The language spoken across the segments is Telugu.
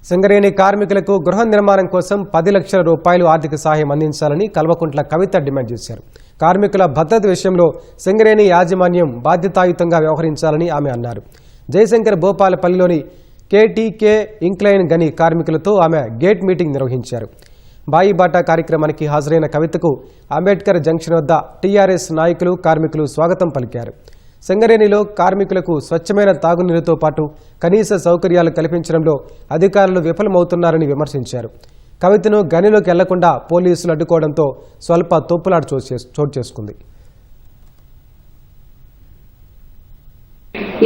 సింగరేణి కార్మికులకు గృహ నిర్మాణం కోసం 10 లక్షల రూపాయలు ఆర్థిక సహాయం అందించాలని కల్వకుంట్ల కవిత డిమాండ్ చేశారు. కార్మికుల భద్రత విషయంలో సింగరేణి యాజమాన్యం బాధ్యతాయుతంగా వ్యవహరించాలని ఆమె అన్నారు. జయశంకర్ భూపాలపల్లిలోని కేటీకే ఇంక్లైన్ గని కార్మికులతో ఆమె గేట్ మీటింగ్ నిర్వహించారు. బాయిబాటా కార్యక్రమానికి హాజరైన కవితకు అంబేద్కర్ జంక్షన్ వద్ద టీఆర్ఎస్ నాయకులు కార్మికులు స్వాగతం పలికారు. సింగరేణిలో కార్మికులకు స్వచ్ఛమైన తాగునీరుతో పాటు కనీస సౌకర్యాలు కల్పించడంలో అధికారులు విఫలమవుతున్నారని విమర్శించారు. కవితను గనిలోకి వెళ్లకుండా పోలీసులు అడ్డుకోవడంతో స్వల్ప తోపులాట చోటు చేసుకుంది.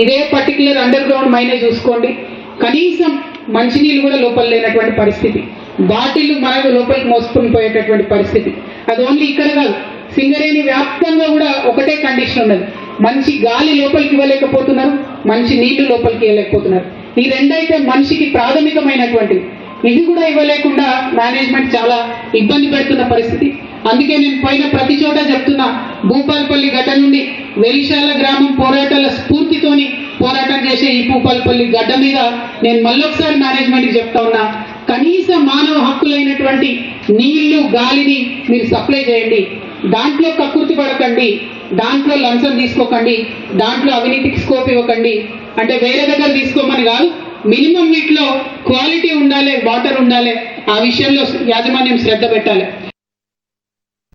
ఇదే పర్టికులర్ అండర్ గ్రౌండ్ మైనే చూసుకోండి, కనీసం మంచినీళ్ళు కూడా లోపల లేనటువంటి పరిస్థితి, బాటిల్ మనకు లోపలికి మోసుకుని పోయేటటువంటి పరిస్థితి. అది ఓన్లీ ఇక్కడ కాదు, సింగరేణి వ్యాప్తంగా కూడా ఒకటే కండిషన్ ఉన్నది. మంచి గాలి లోపలికి ఇవ్వలేకపోతున్నారు, మంచి నీళ్లు లోపలికి ఇవ్వలేకపోతున్నారు. ఈ రెండైతే మనిషికి ప్రాథమికమైనటువంటివి, ఇది కూడా ఇవ్వలేకుండా మేనేజ్మెంట్ చాలా ఇబ్బంది పెడుతున్న పరిస్థితి. అందుకే నేను పైన ప్రతి చోట చెప్తున్నా, భూపాలపల్లి గడ్డ నుండి వెలిశాల గ్రామం పోరాటాల స్ఫూర్తితోని పోరాటం చేసే ఈ భూపాలపల్లి గడ్డ మీద నేను మళ్ళొకసారి మేనేజ్మెంట్కి చెప్తా ఉన్నా, కనీస మానవ హక్కులైనటువంటి నీళ్లు గాలిని మీరు సప్లై చేయండి. దాంట్లో కక్కుర్తి పడకండి, దాంట్లో లంచం తీసుకోకండి, దాంట్లో అవినీతికి స్కోప్ ఇవ్వకండి. అంటే వేరే దగ్గర తీసుకోమని కాదు, మినిమం వీటిలో క్వాలిటీ ఉండాలి, వాటర్ ఉండాలి, ఆ విషయంలో యాజమాన్యం శ్రద్ధ పెట్టాలి.